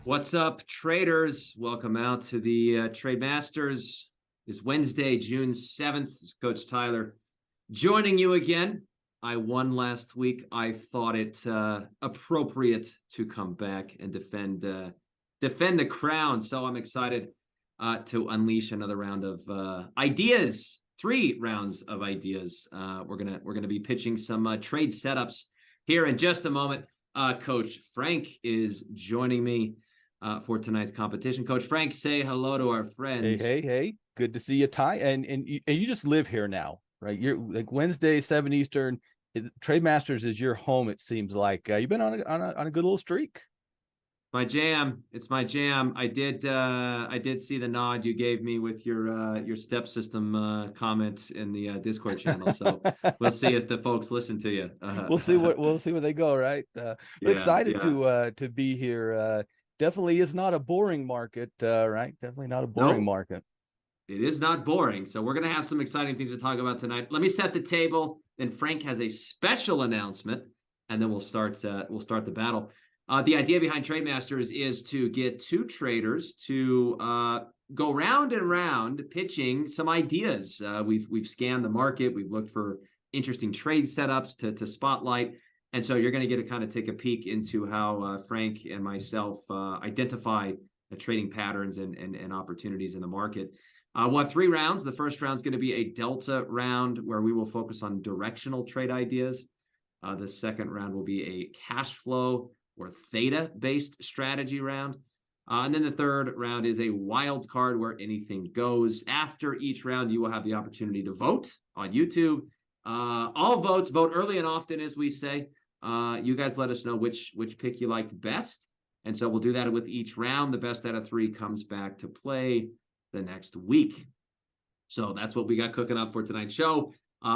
What's up, traders? Welcome out to the Trade Masters. It's Wednesday, June 7th. It's Coach Tyler joining you again. I won last week. I thought it appropriate to come back and defend the crown. So I'm excited to unleash another round of ideas. 3 rounds of ideas. We're gonna be pitching some trade setups here in just a moment. Coach Frank is joining me for tonight's competition. Coach Frank, say hello to our friends. Hey. Good to see you, Ty. And you just live here now, right? You're like Wednesday, 7 Eastern. Trade Masters is your home, it seems like. You've been on a good little streak. My jam. It's my jam. I did see the nod you gave me with your step system comment in the Discord channel. So we'll see if the folks listen to you. We'll see where they go, right? We're excited to be here. Definitely is not a boring market, right? Definitely not a boring market. It is not boring. So we're going to have some exciting things to talk about tonight. Let me set the table. Then Frank has a special announcement, and then we'll start the battle. The idea behind Trade Masters is to get 2 traders to go round and round pitching some ideas. We've scanned the market. We've looked for interesting trade setups to spotlight. And so you're going to get to kind of take a peek into how Frank and myself identify the trading patterns and opportunities in the market. We'll have 3 rounds. The first round is going to be a delta round where we will focus on directional trade ideas. The second round will be a cash flow or theta-based strategy round. And then the third round is a wild card where anything goes. After each round, you will have the opportunity to vote on YouTube. All votes, vote early and often, as we say. You guys let us know which pick you liked best. And so we'll do that with each round. The best out of 3 comes back to play the next week. So that's what we got cooking up for tonight's show.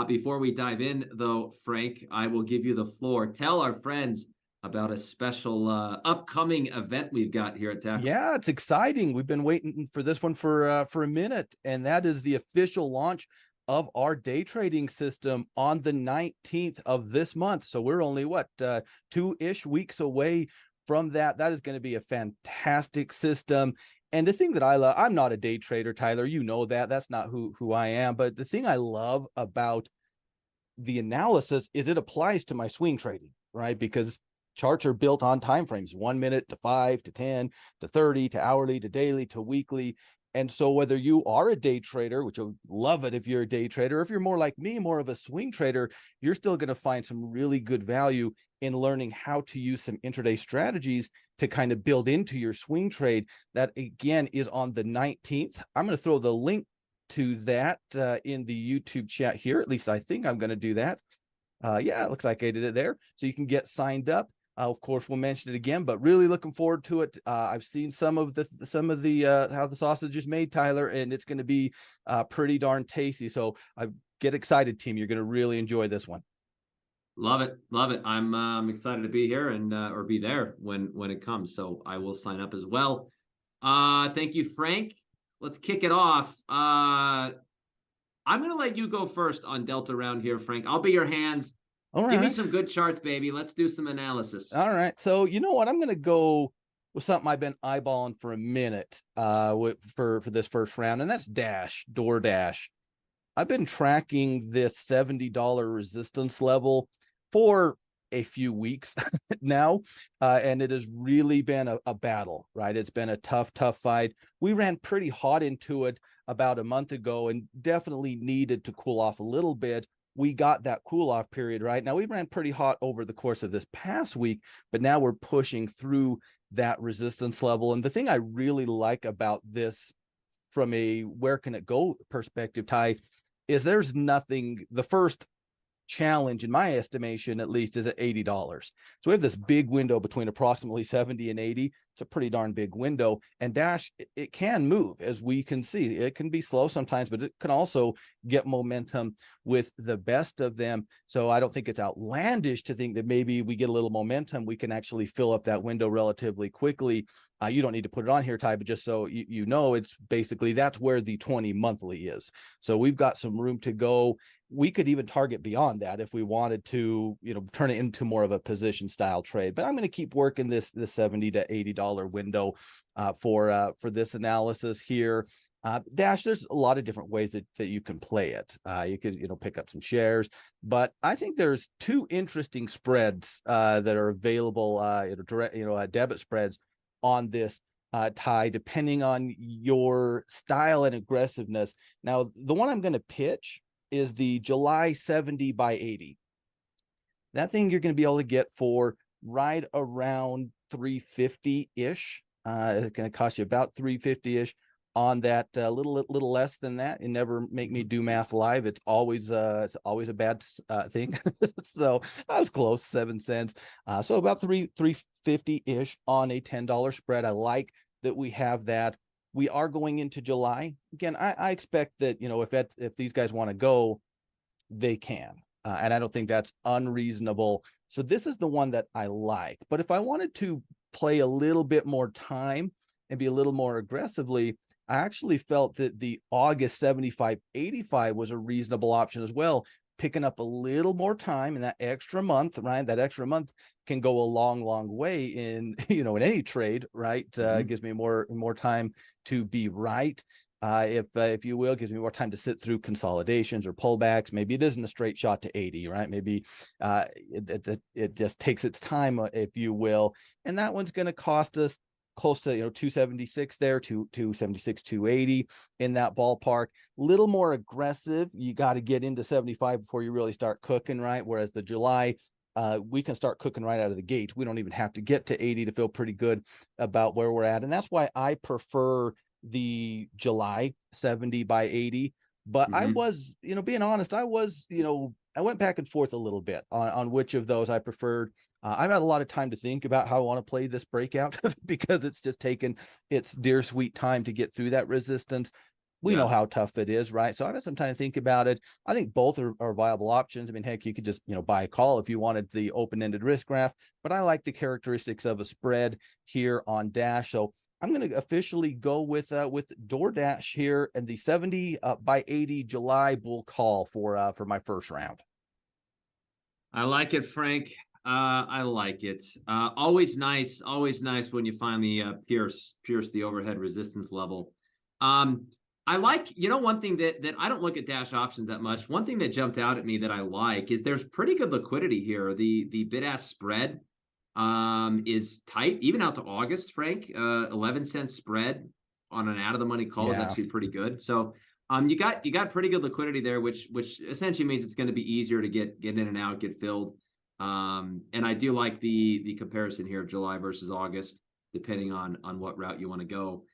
Before we dive in, though, Frank, I will give you the floor. Tell our friends about a special upcoming event we've got here at Tackle. Yeah, it's exciting. We've been waiting for this one for a minute, and that is the official launch of our day trading system on the 19th of this month. So we're only 2-ish weeks away from that. That is going to be a fantastic system. And the thing that I love, I'm not a day trader, Tyler, you know that's not who I am. But the thing I love about the analysis is it applies to my swing trading, right? Because charts are built on time frames, 1 minute to 5 to 10 to 30 to hourly to daily to weekly. And so whether you are a day trader, which you'll love it if you're a day trader, or if you're more like me, more of a swing trader, you're still going to find some really good value in learning how to use some intraday strategies to kind of build into your swing trade. That, again, is on the 19th. I'm going to throw the link to that in the YouTube chat here. At least I think I'm going to do that. Yeah, it looks like I did it there. So you can get signed up. Of course, we'll mention it again, but really looking forward to it. I've seen some of the how the sausage is made, Tyler, and it's going to be pretty darn tasty. So get excited, team. You're going to really enjoy this one. Love it. I'm excited to be here and or be there when it comes. So I will sign up as well. Thank you, Frank. Let's kick it off. I'm going to let you go first on Delta round here, Frank. I'll be your hands. All right. Give me some good charts, baby. Let's do some analysis. All right. So you know what? I'm going to go with something I've been eyeballing for a minute for this first round, and that's DoorDash. I've been tracking this $70 resistance level for a few weeks now, and it has really been a battle, right? It's been a tough fight. We ran pretty hot into it about a month ago and definitely needed to cool off a little bit. We got that cool off period, right? Now we ran pretty hot over the course of this past week, but now we're pushing through that resistance level. And the thing I really like about this from a where can it go perspective, Ty, is there's nothing, the first challenge in my estimation at least is at $80. So we have this big window between approximately 70 and 80. It's a pretty darn big window, and Dash, it can move, as we can see. It can be slow sometimes, but it can also get momentum with the best of them. So I don't think it's outlandish to think that maybe we get a little momentum, we can actually fill up that window relatively quickly. You don't need to put it on here, Ty, but just so you know, it's basically that's where the 20 monthly is. So we've got some room to go. we could even target beyond that if we wanted to, turn it into more of a position style trade. But I'm going to keep working this $70 to $80 window for this analysis here. Dash, there's a lot of different ways that you can play it. You could, pick up some shares, but I think there's two interesting spreads that are available, direct, debit spreads on this tie, depending on your style and aggressiveness. Now, the one I'm going to pitch is the July 70 by 80. That thing you're going to be able to get for right around 350-ish. It's going to cost you about 350-ish on that, little less than that. And never make me do math live. It's always a bad thing. So I was close, 7 cents. So about 350-ish on a $10 spread. I like that we have that. We are going into July. Again, I expect that, if these guys want to go, they can. And I don't think that's unreasonable. So this is the one that I like. But if I wanted to play a little bit more time and be a little more aggressively, I actually felt that the August 75.85 was a reasonable option as well. Picking up a little more time in that extra month, right? That extra month can go a long, long way in, in any trade, right? It gives me more time to be right. If you will, gives me more time to sit through consolidations or pullbacks. Maybe it isn't a straight shot to 80, right? Maybe it just takes its time, if you will. And that one's going to cost us close to 276 there, 276, 280 in that ballpark. Little more aggressive. You got to get into 75 before you really start cooking, right? Whereas the July, we can start cooking right out of the gate. We don't even have to get to 80 to feel pretty good about where we're at. And that's why I prefer the July 70 by 80. But I was, being honest, I went back and forth a little bit on which of those I preferred. I've had a lot of time to think about how I want to play this breakout because it's just taken its dear sweet time to get through that resistance. We know how tough it is, right? So I've had some time to think about it. I think both are viable options. I mean, heck, you could just, buy a call if you wanted the open-ended risk graph, but I like the characteristics of a spread here on Dash. So I'm going to officially go with DoorDash here and the 70 by 80 July bull call for my first round. I like it, Frank. I like it. Always nice when you finally pierce the overhead resistance level. I like, one thing that I don't look at Dash options that much. One thing that jumped out at me that I like is there's pretty good liquidity here. The bid-ask spread is tight, even out to August, Frank. 11-cent spread on an out-of-the-money call is actually pretty good. So you got pretty good liquidity there, which essentially means it's going to be easier to get in and out, get filled. And I do like the comparison here of July versus August, depending on what route you want to go.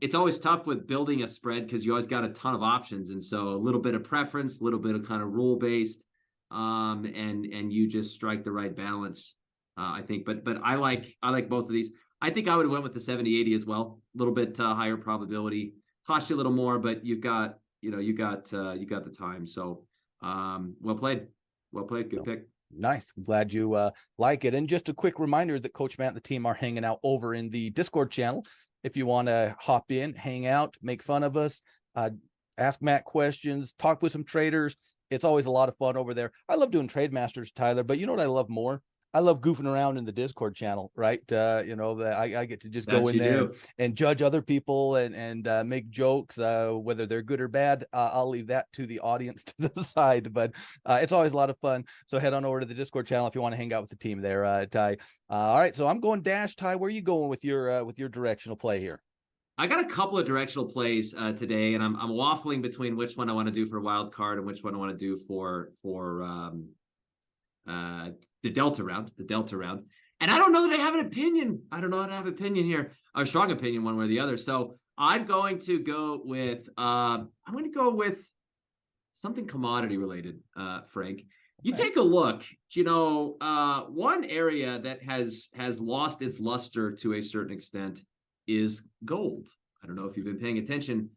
It's always tough with building a spread because you always got a ton of options. And so a little bit of preference, a little bit of kind of rule based, and you just strike the right balance, I think. But I like both of these. I think I would have went with the 70-80 as well. A little bit higher probability, cost you a little more, but you got the time. So well played. Good pick. Nice. Glad you like it. And just a quick reminder that Coach Matt and the team are hanging out over in the Discord channel. If you want to hop in, hang out, make fun of us, ask Matt questions, talk with some traders. It's always a lot of fun over there. I love doing Trade Masters, Tyler, but you know what I love more? I love goofing around in the Discord channel, right? I get to just go in there and judge other people and make jokes, whether they're good or bad. I'll leave that to the audience to decide, but it's always a lot of fun. So head on over to the Discord channel if you want to hang out with the team there, Ty. All right, so I'm going Dash. Ty, where are you going with your directional play here? I got a couple of directional plays today, and I'm waffling between which one I want to do for wild card and which one I want to do for the Delta round. And I don't know that I have an opinion. I don't know how to have an opinion here, or a strong opinion one way or the other. So I'm going to go with something commodity related, Frank. You take a look, one area that has lost its luster to a certain extent is gold. I don't know if you've been paying attention,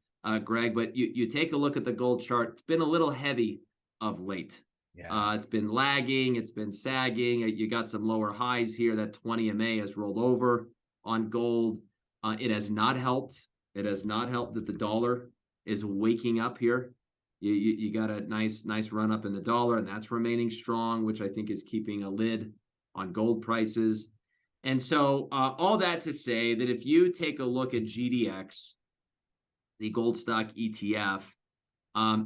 Greg, but you take a look at the gold chart. It's been a little heavy of late. Yeah. It's been lagging. It's been sagging. You got some lower highs here. That 20 MA has rolled over on gold. It has not helped. It has not helped that the dollar is waking up here. You got a nice run up in the dollar, and that's remaining strong, which I think is keeping a lid on gold prices. And so all that to say that if you take a look at GDX, the gold stock ETF,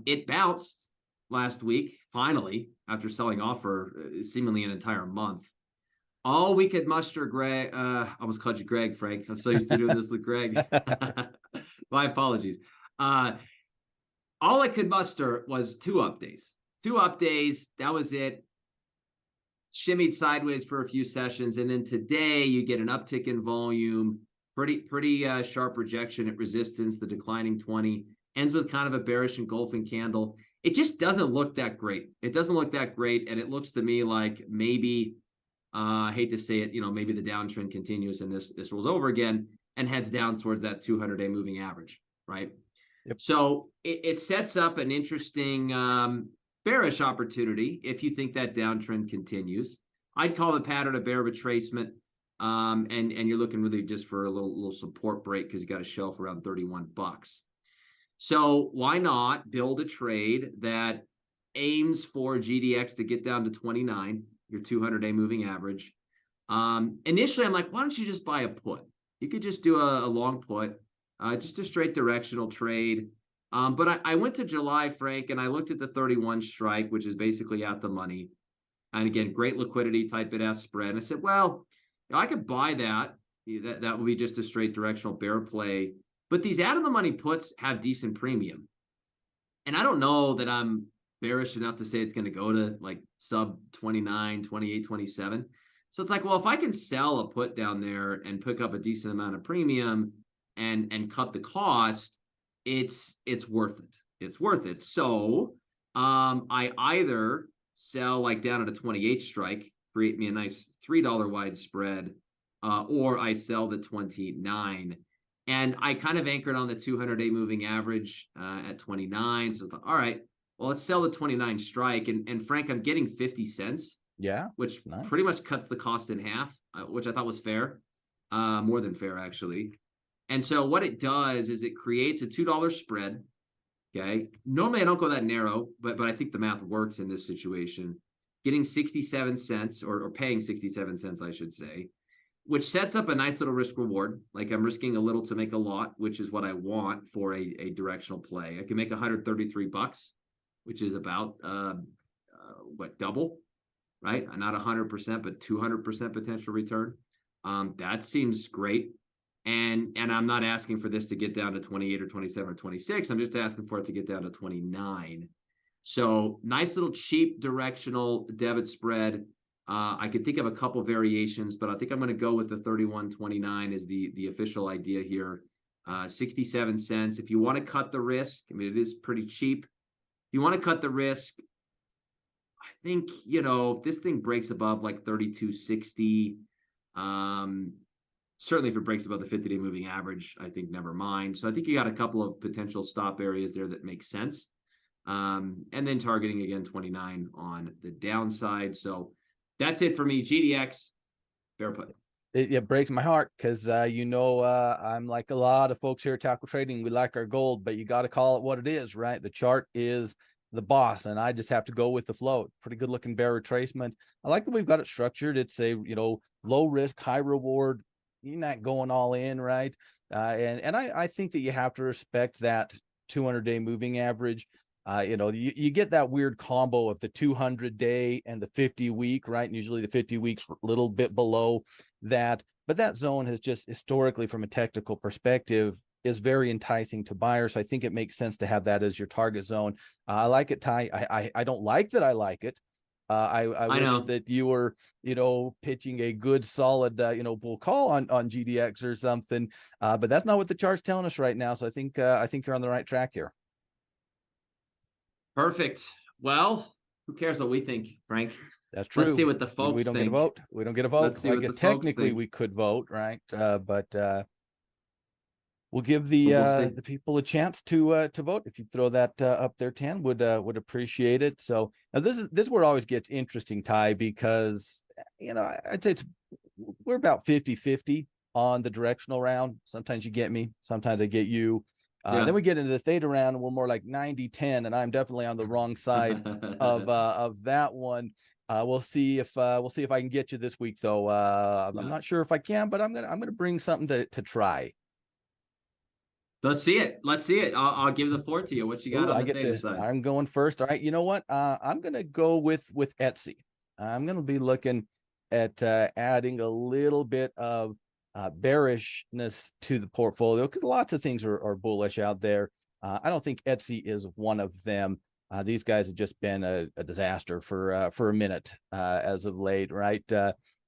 it bounced last week, finally, after selling off for seemingly an entire month. All we could muster, Greg, I almost called you Greg, Frank. I'm so used to doing this with Greg. My apologies. All I could muster was 2 up days. 2 up days, that was it. Shimmied sideways for a few sessions, and then today you get an uptick in volume, pretty sharp rejection at resistance, the declining 20, ends with kind of a bearish engulfing candle. It just doesn't look that great. It doesn't look that great, and it looks to me like maybe, I hate to say it, maybe the downtrend continues and this rolls over again and heads down towards that 200-day moving average, right? Yep. So it sets up an interesting bearish opportunity if you think that downtrend continues. I'd call the pattern a bear retracement, and you're looking really just for a little support break because you got a shelf around $31. So why not build a trade that aims for GDX to get down to 29, your 200-day moving average? Initially, I'm like, why don't you just buy a put? You could just do a long put, just a straight directional trade. But I went to July, Frank, and I looked at the 31 strike, which is basically at the money. And again, great liquidity, tight bid-ask spread. And I said, well, I could buy that. That would be just a straight directional bear play. But these out-of-the-money puts have decent premium. And I don't know that I'm bearish enough to say it's going to go to like sub 29, 28, 27. So it's like, well, if I can sell a put down there and pick up a decent amount of premium and cut the cost, it's worth it. It's worth it. So I either sell like down at a 28 strike, create me a nice $3 wide spread, or I sell the 29. And I kind of anchored on the 200-day moving average at 29. So I thought, all right, well, let's sell the 29 strike. And Frank, I'm getting 50 cents. Yeah, which nice. Pretty much cuts the cost in half, which I thought was fair, more than fair, actually. And so what it does is it creates a $2 spread. Okay. Normally I don't go that narrow, but I think the math works in this situation. Getting 67 cents or paying 67 cents, I should say, which sets up a nice little risk reward. Like I'm risking a little to make a lot, which is what I want for a directional play. I can make $133, which is about double, right? Not 100%, but 200% potential return. That seems great. And I'm not asking for this to get down to 28 or 27 or 26. I'm just asking for it to get down to 29. So nice little cheap directional debit spread. I could think of a couple variations, but I think I'm going to go with the 31.29 as the official idea here. 67 cents. If you want to cut the risk, I mean, it is pretty cheap. If you want to cut the risk, I think, if this thing breaks above like 32.60, certainly if it breaks above the 50-day moving average, I think never mind. So I think you got a couple of potential stop areas there that make sense. And then targeting again 29 on the downside. So that's it for me. GDX, bear put. It breaks my heart because I'm like a lot of folks here at Tackle Trading. We like our gold, but you got to call it what it is, right? The chart is the boss, and I just have to go with the flow. Pretty good looking bear retracement. I like that we've got it structured. It's a low risk, high reward. You're not going all in, right? And I think that you have to respect that 200-day moving average. You get that weird combo of the 200-day and the 50-week, right? And usually the 50 weeks a little bit below that, but that zone has just historically, from a technical perspective, is very enticing to buyers. I think it makes sense to have that as your target zone. I like it, Ty. I don't like that I like it. I wish that you were, pitching a good, solid, bull call on GDX or something. But that's not what the chart's telling us right now. So I think you're on the right track here. Perfect. Well, who cares what we think, Frank? That's true. Let's see what the folks we don't think. Get a vote. We don't get a vote. Let's see I what guess the folks technically think. we could vote, right? But we'll give the people a chance to vote. If you throw that up there, Tan, would appreciate it. So now this is where it always gets interesting, Ty, because I'd say we're about 50-50 on the directional round. Sometimes you get me, sometimes I get you. Yeah. Then we get into the theta round, and we're more like 90-10, and I'm definitely on the wrong side of that one. We'll see if I can get you this week, though. I'm Yeah. not sure if I can, but I'm gonna bring something to try. Let's see it. Let's see it. I'll give the floor to you. What you got Ooh, on I the get theta to. side? I'm going first. All right. You know what? I'm gonna go with Etsy. I'm gonna be looking at adding a little bit of bearishness to the portfolio because lots of things are bullish out there. I don't think Etsy is one of them. These guys have just been a disaster for a minute as of late, right?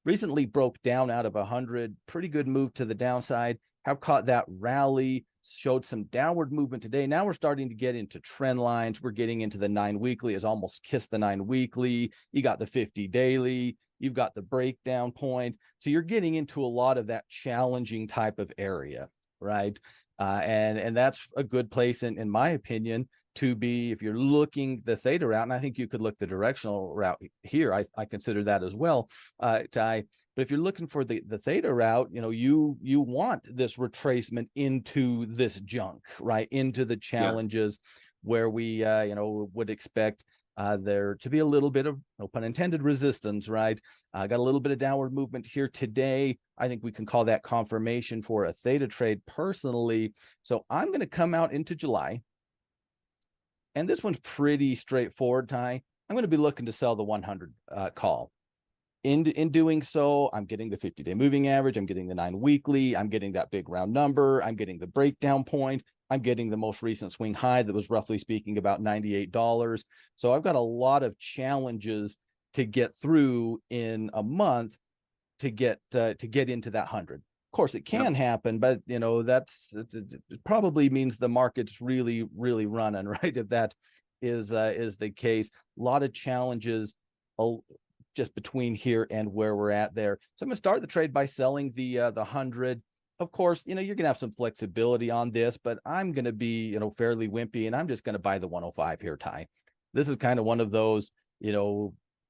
Recently broke down out of 100. Pretty good move to the downside. Have caught that rally, showed some downward movement today. Now we're starting to get into trend lines. We're getting into the 9 weekly. Has almost kissed the 9 weekly. You got the 50 daily. You've got the breakdown point. So you're getting into a lot of that challenging type of area, right? And that's a good place, in my opinion, to be if you're looking the theta route. And I think you could look the directional route here. I consider that as well, Ty. But if you're looking for the theta route, you want this retracement into this junk, right? Into the challenges where we, would expect there to be a little bit of, no pun intended, resistance, right? Got a little bit of downward movement here today. I think we can call that confirmation for a theta trade personally. So I'm going to come out into July. And this one's pretty straightforward, Ty. I'm going to be looking to sell the 100 call. In doing so, I'm getting the 50-day moving average. I'm getting the 9 weekly. I'm getting that big round number. I'm getting the breakdown point. I'm getting the most recent swing high that was roughly speaking about $98. So I've got a lot of challenges to get through in a month to get into that 100. Of course, it can happen, but it probably means the market's really, really running, right? If that is the case, a lot of challenges just between here and where we're at there. So I'm going to start the trade by selling the 100. Of course, you're going to have some flexibility on this, but I'm going to be, fairly wimpy, and I'm just going to buy the 105 here, Ty. This is kind of one of those,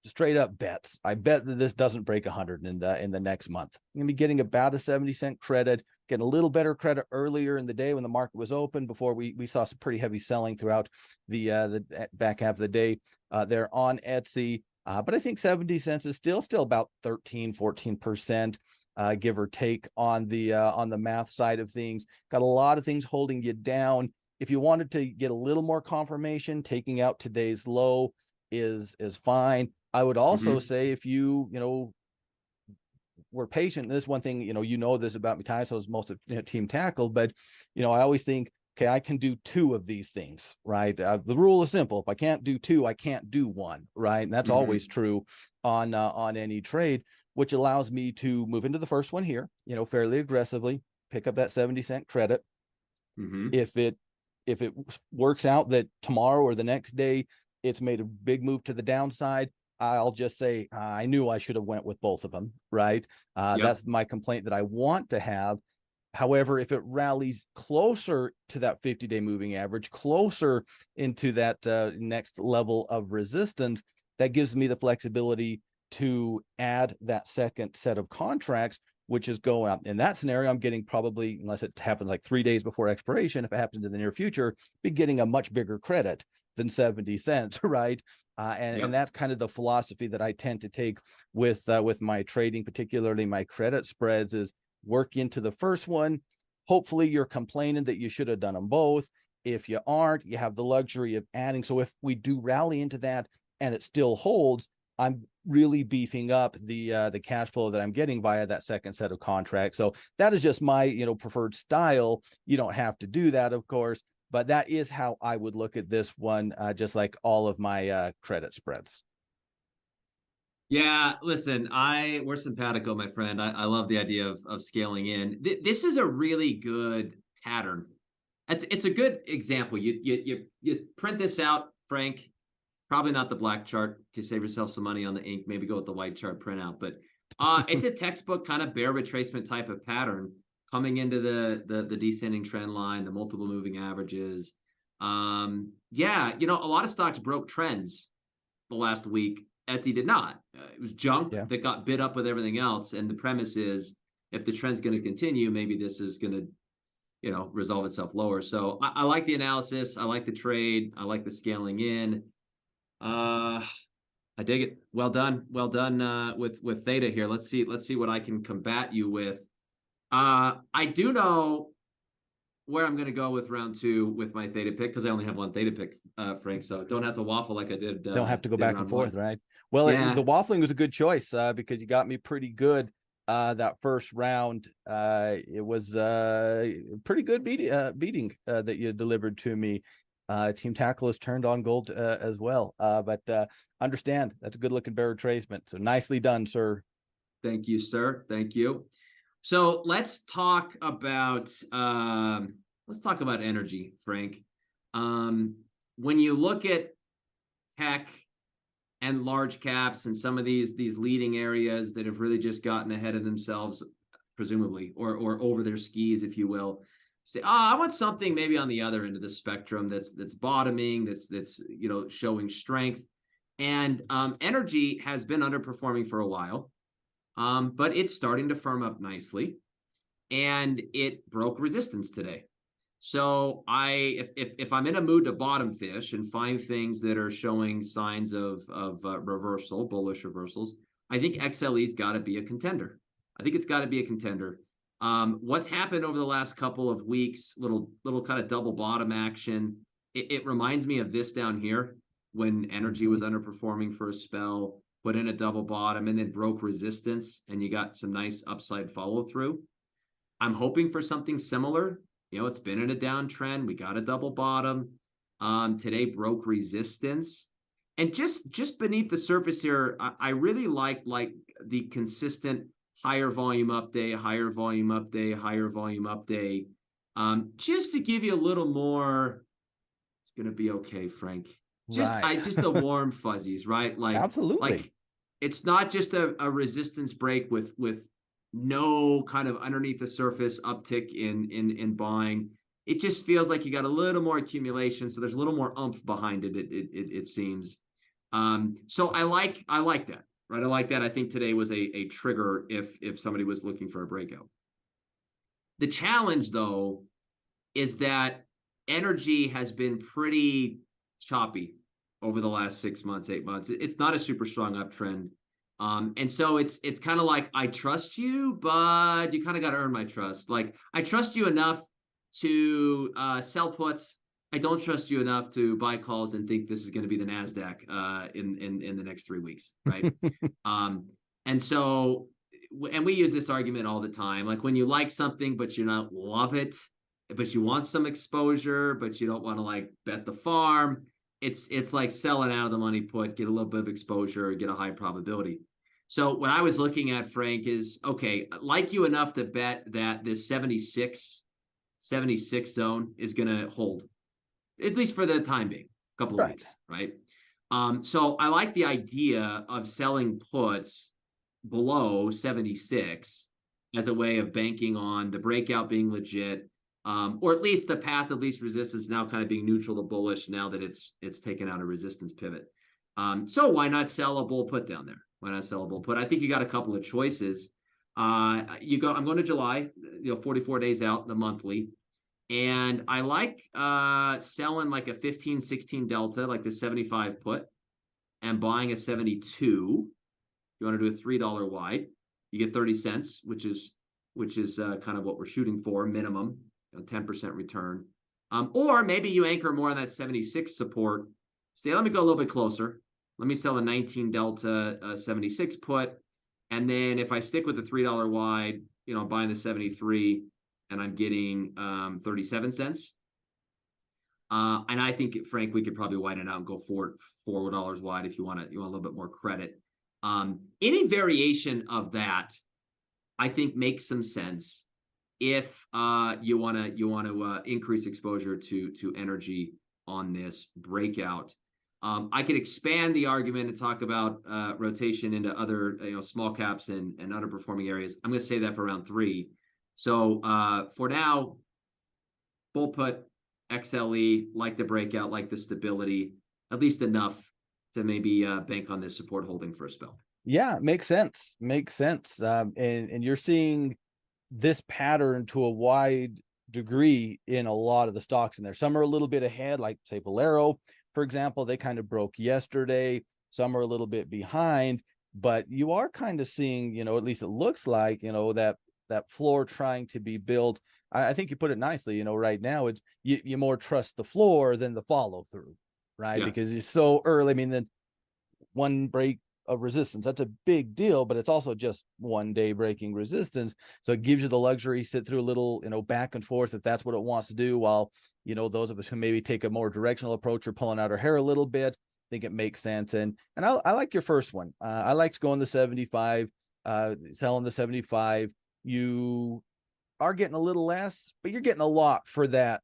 straight up bets. I bet that this doesn't break 100 in the next month. I'm going to be getting about a 70-cent credit, getting a little better credit earlier in the day when the market was open before we saw some pretty heavy selling throughout the back half of the day there on Etsy. But I think 70 cents is still about 14%, give or take on the math side of things. Got a lot of things holding you down. If you wanted to get a little more confirmation, taking out today's low is fine. I would also say if you were patient, this one thing, this about me, Ty, so is most of team tackle, but I always think, okay, I can do 2 of these things, right? The rule is simple. If I can't do 2, I can't do 1, right? And that's always true on any trade, which allows me to move into the first one here, fairly aggressively, pick up that 70-cent credit. If it works out that tomorrow or the next day it's made a big move to the downside, I'll just say I knew I should have went with both of them, right? That's my complaint that I want to have. However, if it rallies closer to that 50-day moving average, closer into that next level of resistance, that gives me the flexibility to add that second set of contracts, which is going up. In that scenario, I'm getting probably, unless it happens like 3 days before expiration, if it happens in the near future, be getting a much bigger credit than 70 cents, right? And that's kind of the philosophy that I tend to take with my trading, particularly my credit spreads, is work into the first one. Hopefully you're complaining that you should have done them both. If you aren't, you have the luxury of adding. So if we do rally into that and it still holds, I'm really beefing up the cash flow that I'm getting via that second set of contracts. So that is just my preferred style. You don't have to do that, of course, but that is how I would look at this one, just like all of my credit spreads. Yeah, listen, we're simpatico, my friend. I love the idea of scaling in. This is a really good pattern. It's a good example. You print this out, Frank. Probably not the black chart to save yourself some money on the ink. Maybe go with the white chart printout. But it's a textbook kind of bear retracement type of pattern coming into the descending trend line, the multiple moving averages. A lot of stocks broke trends the last week. Etsy did not. It was junk that got bid up with everything else. And the premise is, if the trend's going to continue, maybe this is going to, resolve itself lower. So I like the analysis. I like the trade. I like the scaling in. I dig it. Well done. Well done with theta here. Let's see what I can combat you with. I do know where I'm going to go with round 2 with my theta pick, because I only have one theta pick, Frank. So don't have to waffle like I did. Don't have to go back and forth, 1. right? Well, Yeah. the waffling was a good choice because you got me pretty good that first round. It was pretty good beating that you delivered to me. Team Tackle has turned on gold as well. But understand that's a good looking bear retracement. So nicely done, sir. Thank you, sir. Thank you. So let's talk about energy, Frank. When you look at tech and large caps and some of these leading areas that have really just gotten ahead of themselves, presumably, or over their skis, if you will, say, I want something maybe on the other end of the spectrum that's bottoming, that's showing strength. And energy has been underperforming for a while. But it's starting to firm up nicely, and it broke resistance today. So if I'm in a mood to bottom fish and find things that are showing signs of reversal, bullish reversals, I think XLE's got to be a contender. I think it's got to be a contender. What's happened over the last couple of weeks, little kind of double bottom action. It reminds me of this down here when energy was underperforming for a spell, put in a double bottom, and then broke resistance, and you got some nice upside follow through. I'm hoping for something similar. It's been in a downtrend. We got a double bottom. Today broke resistance. And just beneath the surface here, I really like the consistent higher volume up day, higher volume up day, higher volume up day. Just to give you a little more, it's going to be okay, Frank. Just the warm fuzzies, right? Like, absolutely. Like, it's not just a resistance break with no kind of underneath the surface uptick in buying. It just feels like you got a little more accumulation, so there's a little more oomph behind it. It seems. So I like that, right? I like that. I think today was a trigger if somebody was looking for a breakout. The challenge, though, is that energy has been pretty choppy over the last 6 months, 8 months. It's not a super strong uptrend. And so it's kind of like, I trust you, but you kind of got to earn my trust. Like, I trust you enough to sell puts. I don't trust you enough to buy calls and think this is going to be the NASDAQ in the next 3 weeks, right? And so, and we use this argument all the time. Like, when you like something, but you don't love it, but you want some exposure, but you don't want to like bet the farm. It's like selling out of the money put, get a little bit of exposure, get a high probability. So what I was looking at, Frank, is, okay, like you enough to bet that this 76 zone is going to hold, at least for the time being, a couple of weeks, right? So I like the idea of selling puts below 76 as a way of banking on the breakout being legit. Or at least the path of least resistance now kind of being neutral to bullish now that it's taken out a resistance pivot. So why not sell a bull put down there? Why not sell a bull put? I think you got a couple of choices. I'm going to July, 44 days out, the monthly. And I like selling like a 15, 16 delta, like the 75 put, and buying a 72. You want to do a $3 wide, you get 30 cents, which is kind of what we're shooting for, minimum. 10% return. Or maybe you anchor more on that 76 support. Say, let me go a little bit closer. Let me sell a 19 delta 76 put. And then if I stick with the $3 wide, I'm buying the 73 and I'm getting 37 cents. And I think, Frank, we could probably widen it out and go $4 wide if you want a little bit more credit. Any variation of that, I think, makes some sense if you want to increase exposure to energy on this breakout. I could expand the argument and talk about rotation into other small caps and underperforming areas. I'm going to say that for round 3. So for now, bull put, XLE, like the breakout, like the stability, at least enough to maybe bank on this support holding for a spell. Yeah, makes sense. And you're seeing this pattern to a wide degree in a lot of the stocks in there. Some are a little bit ahead, like say Valero, for example, they kind of broke yesterday. Some are a little bit behind, but you are kind of seeing, at least it looks like, that floor trying to be built. I think you put it nicely, right now it's you more trust the floor than the follow through, right? Yeah. Because it's so early. I mean, the one break of resistance, that's a big deal, but it's also just 1 day breaking resistance. So it gives you the luxury, sit through a little, back and forth if that's what it wants to do, while, those of us who maybe take a more directional approach are pulling out our hair a little bit. I think it makes sense. And I like your first one. I liked going the 75, selling the 75. You are getting a little less, but you're getting a lot for that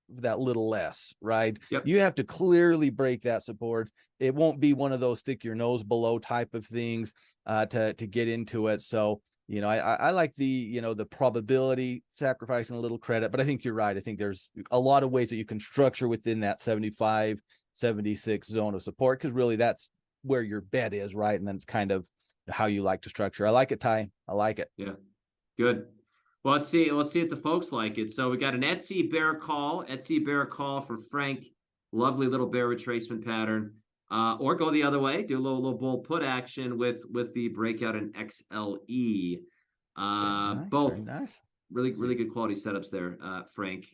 little less, right? Yep. You have to clearly break that support. It won't be one of those stick your nose below type of things to get into it. So, I like the, the probability, sacrificing a little credit, but I think you're right. I think there's a lot of ways that you can structure within that 75, 76 zone of support, because really that's where your bet is, right? And then it's kind of how you like to structure. I like it, Ty. I like it. Yeah. Good. Well, let's see if the folks like it. So we got an Etsy bear call for Frank. Lovely little bear retracement pattern. Or go the other way, do a little bull put action with the breakout in XLE. Nice, Both very nice. really good quality setups there, Frank.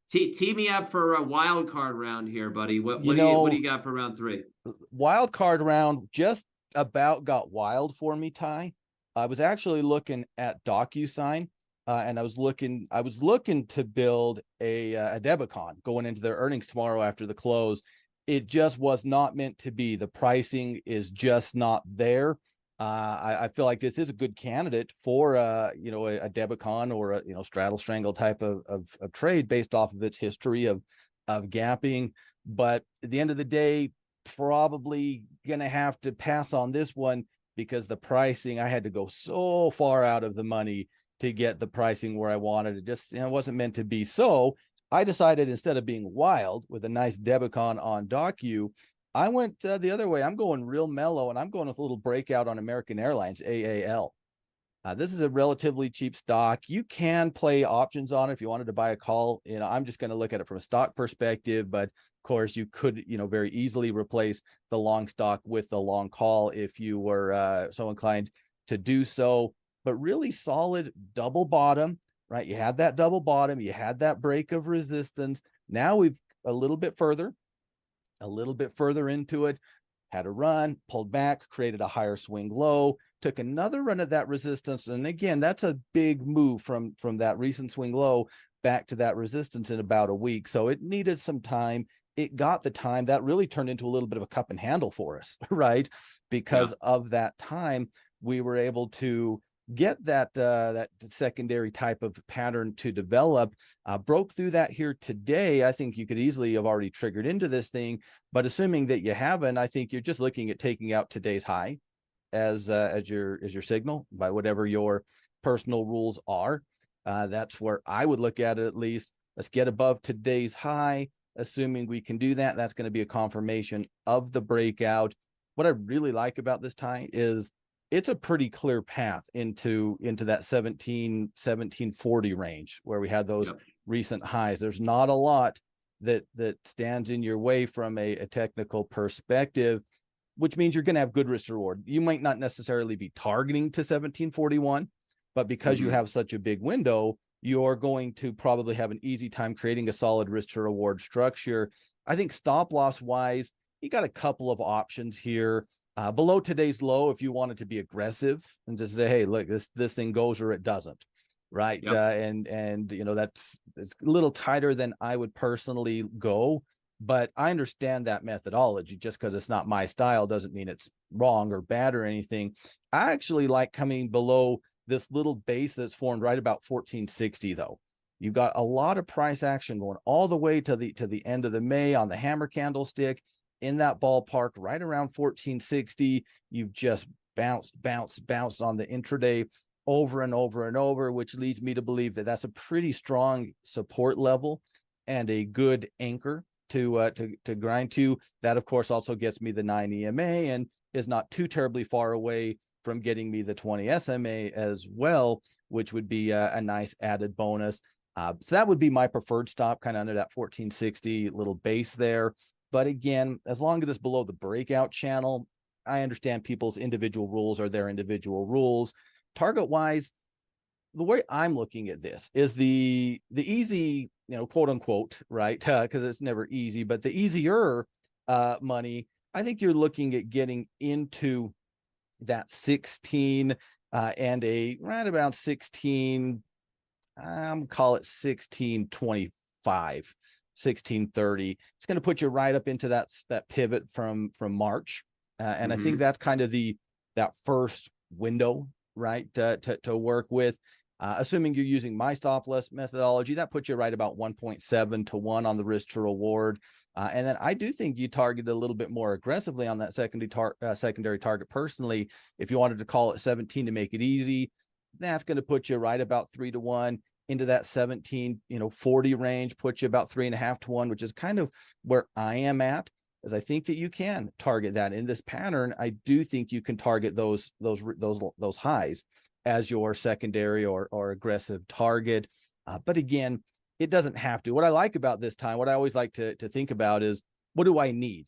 Tee me up for a wild card round here, buddy. What do you got for round 3? Wild card round just about got wild for me, Ty. I was actually looking at DocuSign, and I was looking to build a Debicon going into their earnings tomorrow after the close. It just was not meant to be. The pricing is just not there. I feel like this is a good candidate for a Debicon or a straddle strangle type of trade based off of its history of gapping. But at the end of the day, probably gonna have to pass on this one, because the pricing, I had to go so far out of the money to get the pricing where I wanted. It just wasn't meant to be. So I decided, instead of being wild with a nice Debicon on Docu, I went the other way. I'm going real mellow, and I'm going with a little breakout on American Airlines, AAL. This is a relatively cheap stock. You can play options on it if you wanted to buy a call. I'm just going to look at it from a stock perspective, but of course you could, very easily replace the long stock with the long call if you were so inclined to do so. But really solid double bottom, right? You had that double bottom, you had that break of resistance. Now we've a little bit further into it, had a run, pulled back, created a higher swing low, took another run at that resistance. And again, that's a big move from that recent swing low back to that resistance in about a week. So it needed some time. It got the time. That really turned into a little bit of a cup and handle for us, right? Because of that time, we were able to get that secondary type of pattern to develop. Broke through that here today. I think you could easily have already triggered into this thing, but assuming that you haven't, I think you're just looking at taking out today's high as your signal by whatever your personal rules are. That's where I would look at it. At least let's get above today's high. Assuming we can do that, that's going to be a confirmation of the breakout. What I really like about this, Ty, is it's a pretty clear path into that 1740 range where we had those recent highs. There's not a lot that stands in your way from a technical perspective, which means you're going to have good risk to reward. You might not necessarily be targeting to 1741, but because you have such a big window, you're going to probably have an easy time creating a solid risk to reward structure. I think stop loss wise, you got a couple of options here. Below today's low, if you wanted to be aggressive and just say, hey, look, this thing goes or it doesn't, right? And it's a little tighter than I would personally go, but I understand that methodology. Just because it's not my style doesn't mean it's wrong or bad or anything. I actually like coming below this little base that's formed right about 1460 though. You've got a lot of price action going all the way to the end of the May on the hammer candlestick. In that ballpark, right around 1460, you've just bounced on the intraday over and over and over, which leads me to believe that that's a pretty strong support level and a good anchor to grind to. That, of course, also gets me the 9 EMA and is not too terribly far away from getting me the 20 SMA as well, which would be a nice added bonus. So that would be my preferred stop, kind of under that 1460 little base there. But again, as long as it's below the breakout channel, I understand people's individual rules are their individual rules. Target wise, the way I'm looking at this is the easy, quote unquote, right? Because it's never easy, but the easier money, I think you're looking at getting into that 16 and a right about 16, call it 1625, 1630. It's going to put you right up into that pivot from March. And I think that's kind of that first window, right, to work with. Assuming you're using my stop loss methodology, that puts you right about 1.7 to 1 on the risk to reward. And then I do think you target a little bit more aggressively on that secondary target personally. If you wanted to call it 17 to make it easy, that's going to put you right about 3 to 1 into that 17, 40 range, put you about 3.5 to 1, which is kind of where I am at. As I think that you can target that in this pattern. I do think you can target those highs as your secondary or aggressive target. But again, it doesn't have to. What I like about this time, what I always like to think about is, what do I need,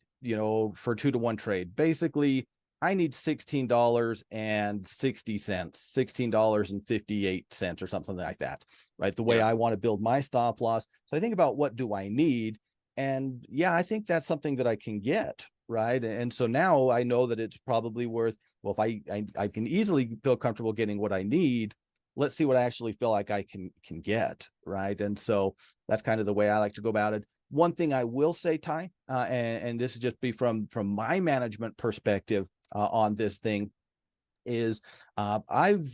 for 2 to 1 trade? Basically, I need $16.60, $16.58 or something like that, right? The way I want to build my stop loss. So I think about, what do I need? And yeah, I think that's something that I can get, right? And so now I know that it's probably worth, well, if I can easily feel comfortable getting what I need, let's see what I actually feel like I can get, right? And so that's kind of the way I like to go about it. One thing I will say, Ty, and this is just be from my management perspective on this thing, is I'm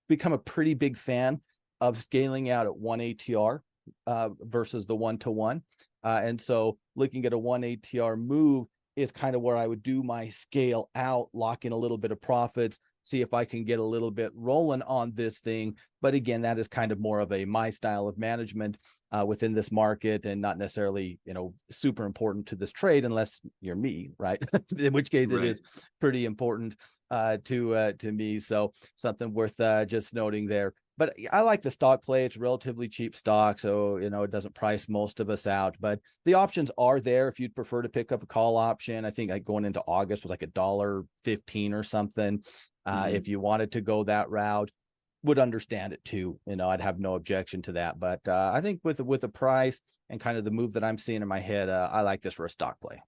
become a pretty big fan of scaling out at 1 ATR versus the 1-to-1. And so looking at a 1 ATR move is kind of where I would do my scale out, lock in a little bit of profits, see if I can get a little bit rolling on this thing. But again, that is kind of more of my style of management within this market, and not necessarily, super important to this trade unless you're me, right? In which case it is pretty important to me. So something worth just noting there. But I like the stock play. It's relatively cheap stock, so it doesn't price most of us out. But the options are there if you'd prefer to pick up a call option. I think going into August was like $1.15 or something. If you wanted to go that route, would understand it too. I'd have no objection to that. But I think with the price and kind of the move that I'm seeing in my head, I like this for a stock play.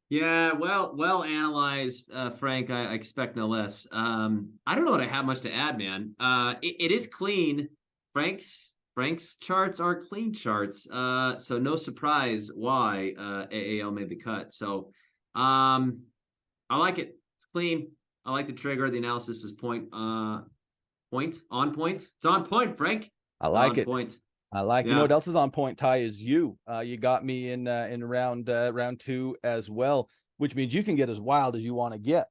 Yeah, well analyzed, Frank. I expect no less. I don't know that I have much to add, man. It is clean. Frank's charts are clean charts. So no surprise why AAL made the cut. So I like it. It's clean. I like the trigger. The analysis is on point. It's on point, Frank. I like it. Point. I like, what else is on point, Ty, is you got me in round 2 as well, which means you can get as wild as you want to get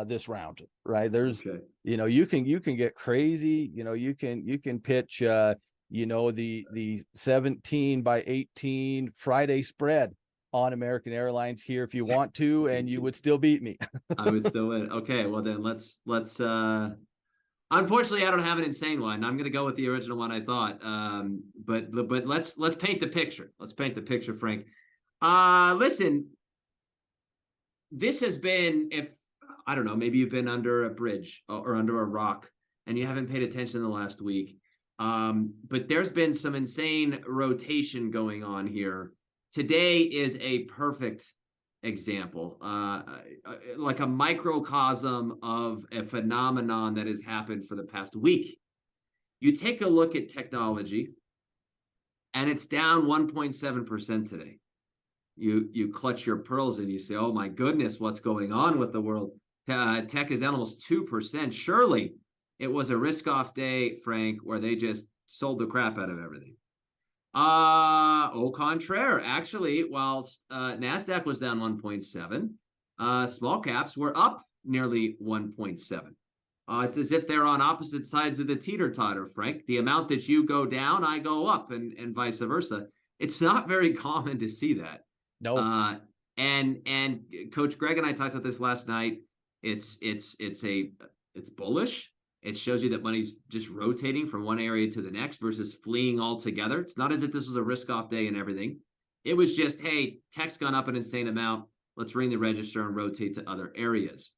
this round, right? There's, you can get crazy, you can pitch, the 17/18 Friday spread on American Airlines here if you want to, and you would still beat me. I would still win. Okay, well then let's unfortunately, I don't have an insane one. I'm going to go with the original one I thought. But let's paint the picture. Let's paint the picture, Frank. Listen, this has been, if I don't know, maybe you've been under a bridge or under a rock and you haven't paid attention in the last week. But there's been some insane rotation going on here. Today is a perfect example, like a microcosm of a phenomenon that has happened for the past week. You take a look at technology and it's down 1.7% today. You clutch your pearls and you say, oh my goodness, what's going on with the world? Tech is down almost 2%. Surely it was a risk-off day, Frank, where they just sold the crap out of everything. Au contraire, actually, while NASDAQ was down 1.7, small caps were up nearly 1.7. It's as if they're on opposite sides of the teeter-totter, Frank. The amount that you go down, I go up, and vice versa. It's not very common to see that. No. And Coach Greg and I talked about this last night. It's bullish. It shows you that money's just rotating from one area to the next versus fleeing altogether. It's not as if this was a risk-off day and everything. It was just, hey, tech's gone up an insane amount. Let's ring the register and rotate to other areas.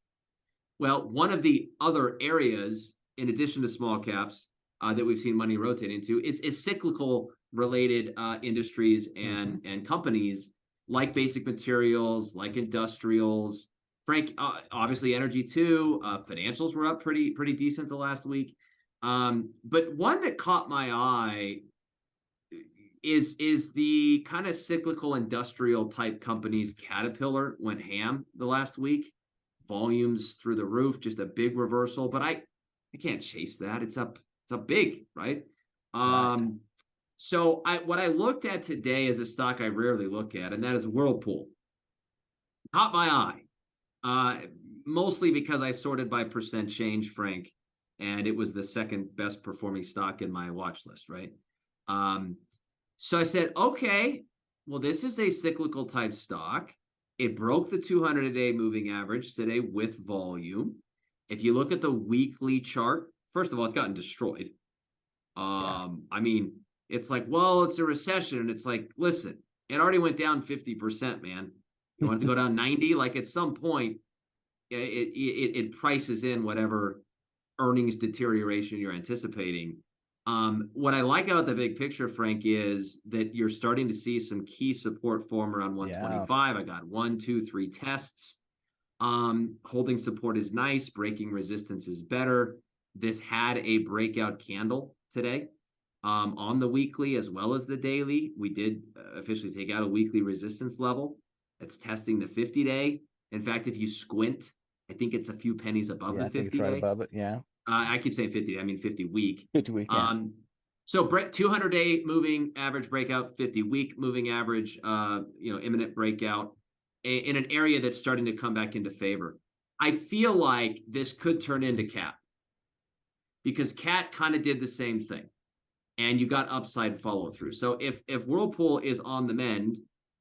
Well, one of the other areas, in addition to small caps, that we've seen money rotate into is cyclical related industries and companies like basic materials, like industrials. Frank, obviously energy too. Financials were up pretty decent the last week. But one that caught my eye is the kind of cyclical industrial type companies. Caterpillar went ham the last week. Volumes through the roof, just a big reversal. But I can't chase that. It's up big, right? Right. So what I looked at today is a stock I rarely look at, and that is Whirlpool. Caught my eye, mostly because I sorted by percent change, Frank, and it was the second best performing stock in my watch list, right? So I said, okay, well, this is a cyclical type stock. It broke the 200-a-day moving average today with volume. If you look at the weekly chart, first of all, it's gotten destroyed. I mean, it's like, well, it's a recession. And it's like, listen, it already went down 50%, man. You want it to go down 90? Like at some point, it prices in whatever earnings deterioration you're anticipating. What I like about the big picture, Frank, is that you're starting to see some key support form around 125. I got 1, 2, 3 tests. Holding support is nice. Breaking resistance is better. This had a breakout candle today on the weekly as well as the daily. We did officially take out a weekly resistance level. It's testing the 50-day. In fact, if you squint, I think it's a few pennies above the 50-day. I think it's right above it. Yeah. I keep saying 50. I mean 50-week. 50-week. Yeah. So 200-day moving average breakout, 50-week moving average, imminent breakout in an area that's starting to come back into favor. I feel like this could turn into CAT because CAT kind of did the same thing, and you got upside follow through. So if Whirlpool is on the mend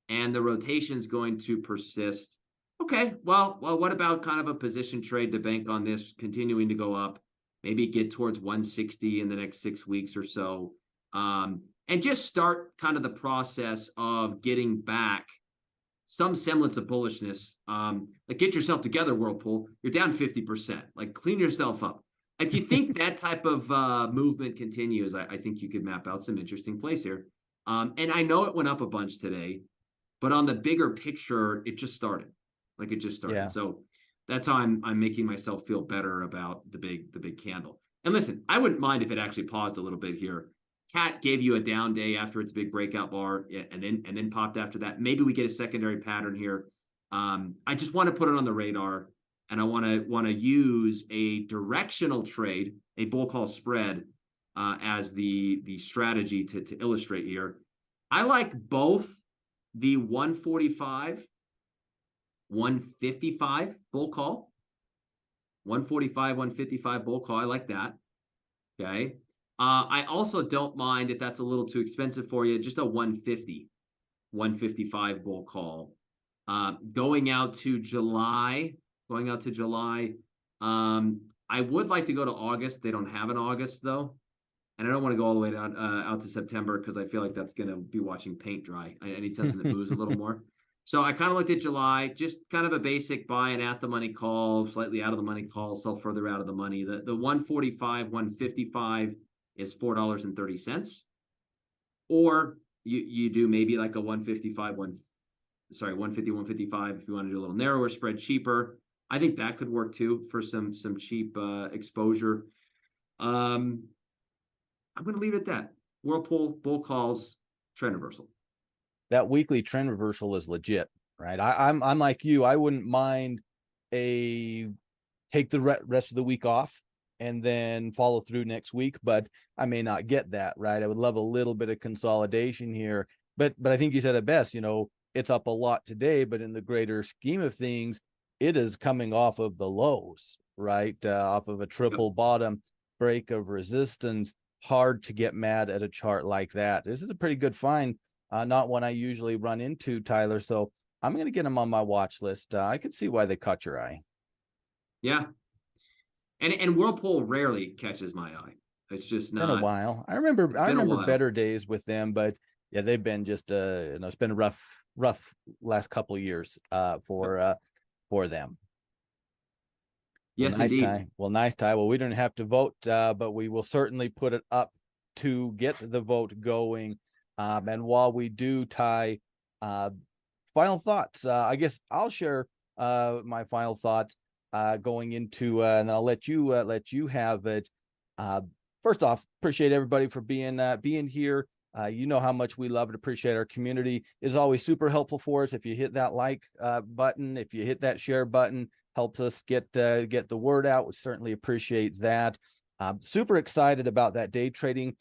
and the rotation is going to persist, okay, well, what about kind of a position trade to bank on this continuing to go up? Maybe get towards 160 in the next 6 weeks or so, and just start kind of the process of getting back some semblance of bullishness. Like get yourself together, Whirlpool. You're down 50%. Like clean yourself up. If you think that type of movement continues, I think you could map out some interesting plays here. And I know it went up a bunch today, but on the bigger picture, it just started. Like it just started. Yeah. So that's how I'm making myself feel better about the big candle. And listen, I wouldn't mind if it actually paused a little bit here. CAT gave you a down day after its big breakout bar, and then popped after that. Maybe we get a secondary pattern here. I just want to put it on the radar, and I want to use a directional trade, a bull call spread, as the strategy to illustrate here. I like both the 145. 155 bull call, 145, 155 bull call. I like that. Okay. I also don't mind if that's a little too expensive for you, just a 150, 155 bull call. Going out to July, I would like to go to August. They don't have an August though. And I don't want to go all the way down out to September because I feel like that's going to be watching paint dry. I need something that moves a little more. So I kind of looked at July, just kind of a basic buy and at the money call, slightly out of the money call, sell further out of the money. The 145, 155 is $4.30. Or you do maybe like a 155, 150, 155 if you want to do a little narrower spread, cheaper. I think that could work too for some cheap exposure. I'm going to leave it at that. Whirlpool, bull calls, trend reversal. That weekly trend reversal is legit, right? I'm like you. I wouldn't mind take the rest of the week off and then follow through next week, but I may not get that, right? I would love a little bit of consolidation here, but I think you said it best. It's up a lot today, but in the greater scheme of things, it is coming off of the lows, right? Off of a triple bottom break of resistance. Hard to get mad at a chart like that. This is a pretty good find. Not one I usually run into, Tyler. So I'm going to get them on my watch list. I can see why they caught your eye. Yeah. And Whirlpool rarely catches my eye. It's just Been a not. while. I remember better days with them, but yeah, they've been just it's been a rough last couple of years for them. Yes, indeed. Nice, Ty. Well, we don't have to vote, but we will certainly put it up to get the vote going. And while we do, Ty, final thoughts. I guess I'll share my final thoughts going into, and I'll let you have it. First off, appreciate everybody for being here. You know how much we love and appreciate our community. Is always super helpful for us. If you hit that like button, if you hit that share button, helps us get the word out. We certainly appreciate that. Super excited about that day trading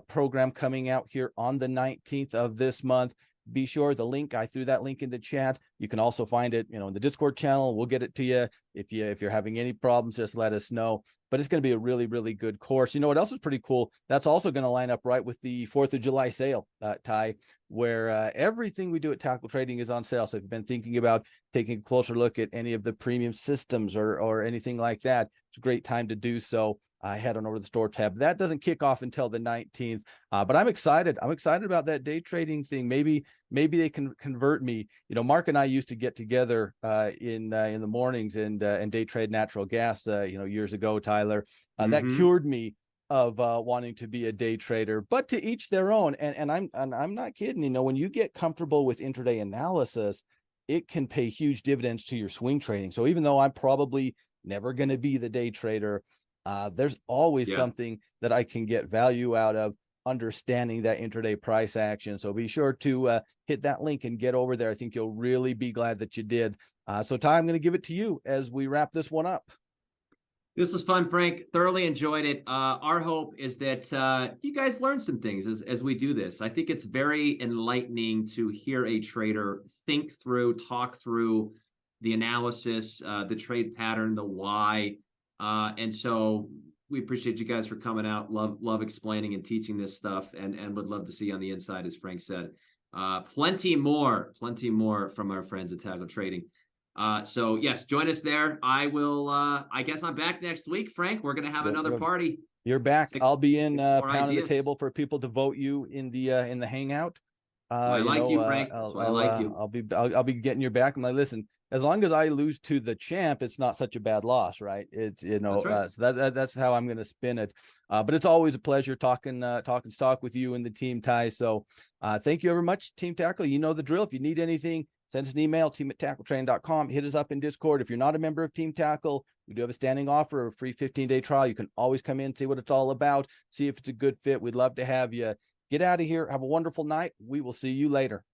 program coming out here on the 19th of this month. Be sure I threw that link in the chat. You can also find it, in the Discord channel. We'll get it to you. If you're having any problems, just let us know. But it's going to be a really, really good course. You know what else is pretty cool? That's also going to line up right with the 4th of July sale, Ty, where everything we do at Tactical Trading is on sale. So if you've been thinking about taking a closer look at any of the premium systems or anything like that, it's a great time to do so. Head on over to the store tab. That doesn't kick off until the 19th, but I'm excited. I'm excited about that day trading thing. Maybe they can convert me. Mark and I used to get together in the mornings and day trade natural gas. Years ago, Tyler. That cured me of wanting to be a day trader. But to each their own. And I'm not kidding. When you get comfortable with intraday analysis, it can pay huge dividends to your swing trading. So even though I'm probably never going to be the day trader, there's always something that I can get value out of understanding that intraday price action. So be sure to hit that link and get over there. I think you'll really be glad that you did. So Ty, I'm going to give it to you as we wrap this one up. This was fun, Frank. Thoroughly enjoyed it. Our hope is that you guys learn some things as we do this. I think it's very enlightening to hear a trader think through, talk through the analysis, the trade pattern, the why. And so we appreciate you guys for coming out. Love explaining and teaching this stuff, and would love to see you on the inside, as Frank said. Plenty more from our friends at Tactical Trading. So yes, join us there. I will. I guess I'm back next week, Frank. We're gonna have another party. You're back. I'll be in pounding the table for people to vote you in the hangout. I like you, Frank. That's why I like you. I'll be getting your back. I'm like, listen, as long as I lose to the champ, it's not such a bad loss, right? It's That's right. So that's how I'm going to spin it. But it's always a pleasure talking stock with you and the team, Ty. So thank you very much, Team Tackle. You know the drill. If you need anything, send us an email, team@tackletrain.com. Hit us up in Discord. If you're not a member of Team Tackle, we do have a standing offer, a free 15-day trial. You can always come in, see what it's all about, see if it's a good fit. We'd love to have you. Get out of here. Have a wonderful night. We will see you later.